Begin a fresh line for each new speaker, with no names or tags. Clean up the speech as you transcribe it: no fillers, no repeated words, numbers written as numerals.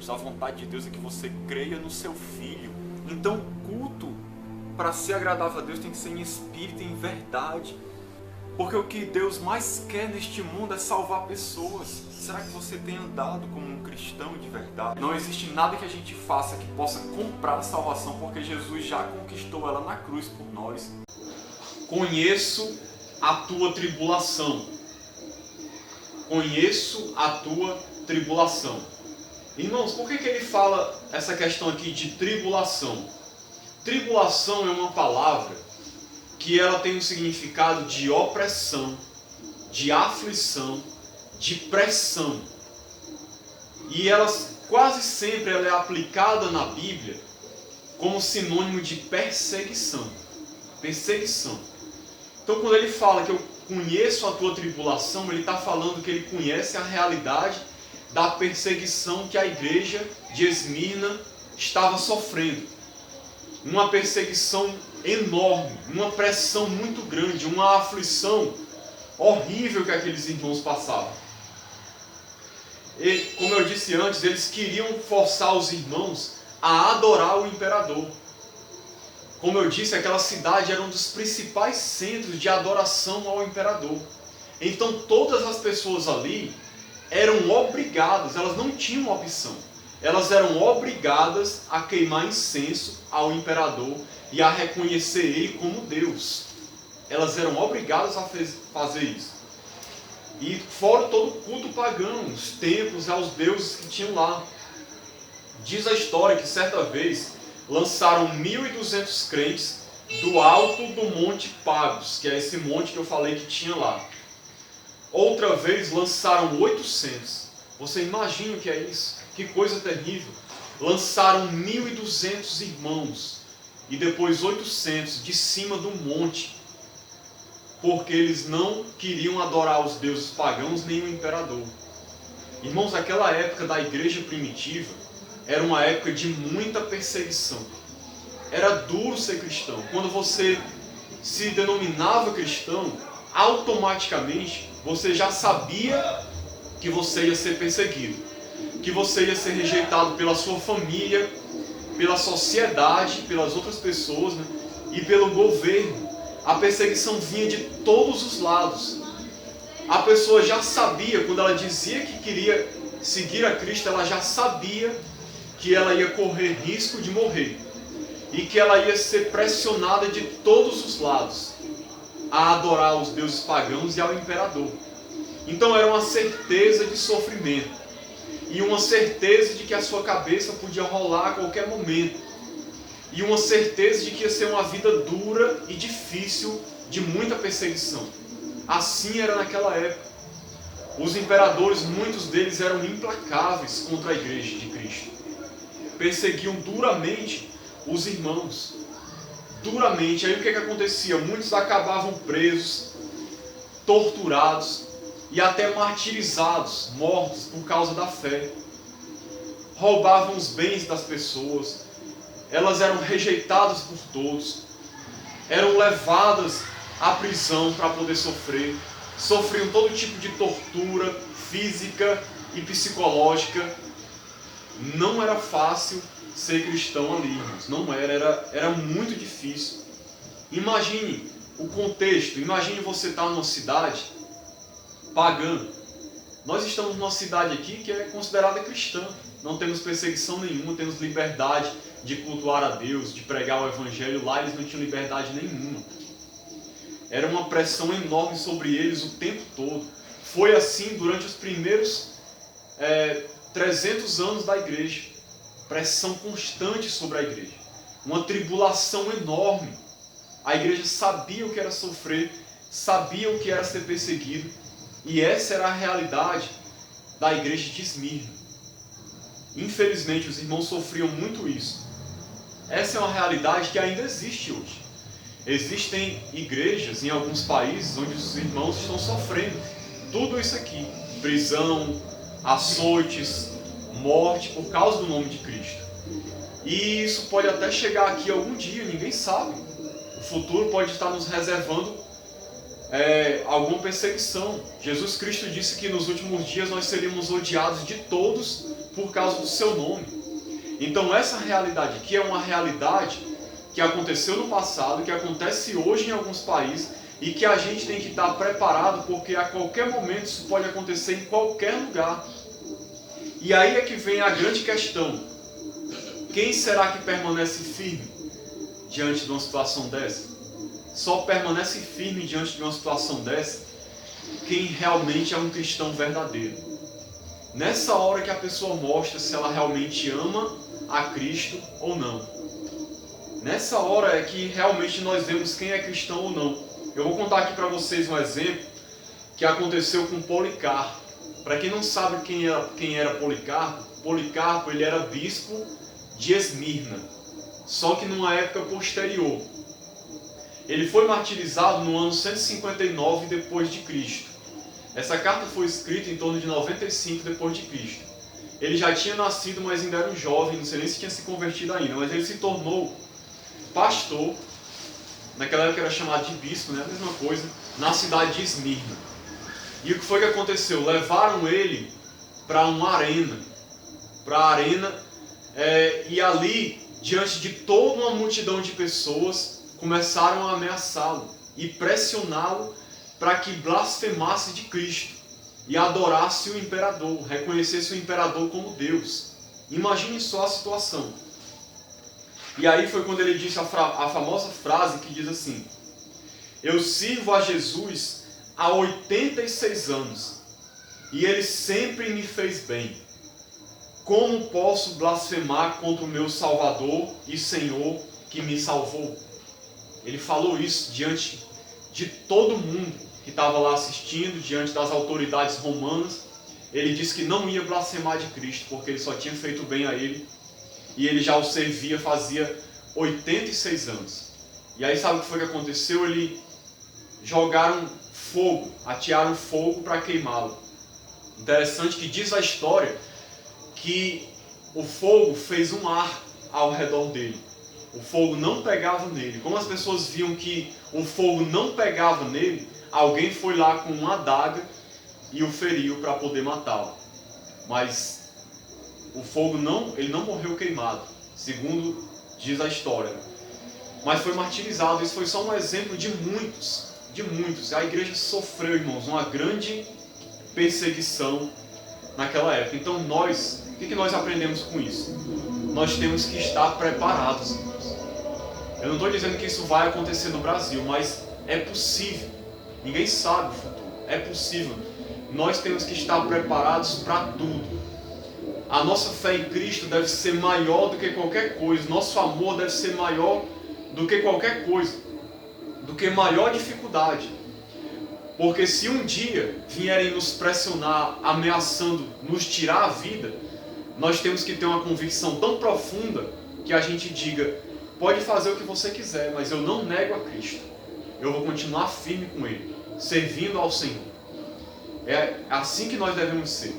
Deus. A vontade de Deus é que você creia no seu Filho. Então o culto, para ser agradável a Deus, tem que ser em espírito e em verdade. Porque o que Deus mais quer neste mundo é salvar pessoas. Será que você tem andado como um cristão de verdade? Não existe nada que a gente faça que possa comprar a salvação, porque Jesus já conquistou ela na cruz por nós. Conheço a tua tribulação. Conheço a tua tribulação. Irmãos, por que ele fala essa questão aqui de tribulação? Tribulação é uma palavra que ela tem um significado de opressão, de aflição, de pressão. E ela quase sempre ela é aplicada na Bíblia como sinônimo de perseguição. Perseguição. Então quando ele fala que eu conheço a tua tribulação, ele está falando que ele conhece a realidade da perseguição que a igreja de Esmirna estava sofrendo. Uma perseguição enorme, uma pressão muito grande, uma aflição horrível que aqueles irmãos passavam. E, como eu disse antes, eles queriam forçar os irmãos a adorar o imperador. Como eu disse, aquela cidade era um dos principais centros de adoração ao imperador. Então todas as pessoas ali eram obrigadas, elas não tinham opção. Elas eram obrigadas a queimar incenso ao imperador e a reconhecer ele como Deus. Elas eram obrigadas a fazer isso. E fora todo o culto pagão, os templos aos deuses que tinham lá. Diz a história que certa vez lançaram 1.200 crentes do alto do Monte Pagos, que é esse monte que eu falei que tinha lá. Outra vez lançaram 800. Você imagina o que é isso? Que coisa terrível. Lançaram 1.200 irmãos e depois 800 de cima do monte, porque eles não queriam adorar os deuses pagãos nem o imperador. Irmãos, aquela época da igreja primitiva era uma época de muita perseguição. Era duro ser cristão. Quando você se denominava cristão, automaticamente você já sabia que você ia ser perseguido, que você ia ser rejeitado pela sua família, pela sociedade, pelas outras pessoas, né? E pelo governo. A perseguição vinha de todos os lados. A pessoa já sabia, quando ela dizia que queria seguir a Cristo, ela já sabia que ela ia correr risco de morrer e que ela ia ser pressionada de todos os lados a adorar os deuses pagãos e ao imperador. Então era uma certeza de sofrimento e uma certeza de que a sua cabeça podia rolar a qualquer momento e uma certeza de que ia ser uma vida dura e difícil, de muita perseguição. Assim era naquela época. Os imperadores, muitos deles eram implacáveis contra a igreja de Cristo. Perseguiam duramente os irmãos. Duramente. Aí o que acontecia? Muitos acabavam presos, torturados e até martirizados, mortos por causa da fé. Roubavam os bens das pessoas. Elas eram rejeitadas por todos. Eram levadas à prisão para poder sofrer. Sofriam todo tipo de tortura física e psicológica. Não era fácil ser cristão ali, irmãos. Não era muito difícil. Imagine o contexto. Imagine você estar numa cidade pagã. Nós estamos numa cidade aqui que é considerada cristã. Não temos perseguição nenhuma, temos liberdade de cultuar a Deus, de pregar o Evangelho. Lá eles não tinham liberdade nenhuma. Era uma pressão enorme sobre eles o tempo todo. Foi assim durante os primeiros 300 anos da igreja. Pressão constante sobre a igreja. Uma tribulação enorme. A igreja sabia o que era sofrer, sabia o que era ser perseguido. E essa era a realidade da igreja de Esmirna. Infelizmente, os irmãos sofriam muito isso. Essa é uma realidade que ainda existe hoje. Existem igrejas em alguns países onde os irmãos estão sofrendo tudo isso aqui. Prisão, açoites, morte por causa do nome de Cristo. E isso pode até chegar aqui algum dia, ninguém sabe. O futuro pode estar nos reservando alguma perseguição. Jesus Cristo disse que nos últimos dias nós seríamos odiados de todos por causa do seu nome. Então essa realidade aqui é uma realidade que aconteceu no passado, que acontece hoje em alguns países e que a gente tem que estar preparado, porque a qualquer momento isso pode acontecer em qualquer lugar. E aí é que vem a grande questão: quem será que permanece firme diante de uma situação dessa? Só permanece firme diante de uma situação dessa quem realmente é um cristão verdadeiro. Nessa hora que a pessoa mostra se ela realmente ama a Cristo ou não. Nessa hora é que realmente nós vemos quem é cristão ou não. Eu vou contar aqui para vocês um exemplo que aconteceu com Policarpo. Para quem não sabe quem era Policarpo, Policarpo ele era bispo de Esmirna, só que numa época posterior. Ele foi martirizado no ano 159 depois de Cristo. Essa carta foi escrita em torno de 95 depois de Cristo. Ele já tinha nascido, mas ainda era um jovem, não sei nem se tinha se convertido ainda, mas ele se tornou pastor, naquela época era chamado de bispo, né? A mesma coisa, na cidade de Esmirna. E o que foi que aconteceu? Levaram ele para uma arena, e ali, diante de toda uma multidão de pessoas, começaram a ameaçá-lo e pressioná-lo para que blasfemasse de Cristo e adorasse o imperador, reconhecesse o imperador como Deus. Imagine só a situação. E aí foi quando ele disse a famosa frase que diz assim: eu sirvo a Jesus há 86 anos e ele sempre me fez bem. Como posso blasfemar contra o meu Salvador e Senhor que me salvou? Ele falou isso diante de todo mundo que estava lá assistindo, diante das autoridades romanas. Ele disse que não ia blasfemar de Cristo, porque ele só tinha feito bem a ele. E ele já o servia fazia 86 anos. E aí sabe o que foi que aconteceu? Eles jogaram fogo, atearam fogo para queimá-lo. Interessante que diz a história que o fogo fez um ar ao redor dele. O fogo não pegava nele. Como as pessoas viam que o fogo não pegava nele, alguém foi lá com uma adaga e o feriu para poder matá-lo. Mas o fogo ele não morreu queimado, segundo diz a história. Mas foi martirizado. Isso foi só um exemplo de muitos. A igreja sofreu, irmãos, uma grande perseguição naquela época. Então o que nós aprendemos com isso? Nós temos que estar preparados, irmãos. Eu não estou dizendo que isso vai acontecer no Brasil, mas é possível. Ninguém sabe o futuro. É possível. Nós temos que estar preparados para tudo. A nossa fé em Cristo deve ser maior do que qualquer coisa. Nosso amor deve ser maior do que qualquer coisa. Do que maior dificuldade. Porque se um dia vierem nos pressionar, ameaçando nos tirar a vida, nós temos que ter uma convicção tão profunda que a gente diga: pode fazer o que você quiser, mas eu não nego a Cristo. Eu vou continuar firme com Ele, servindo ao Senhor. É assim que nós devemos ser.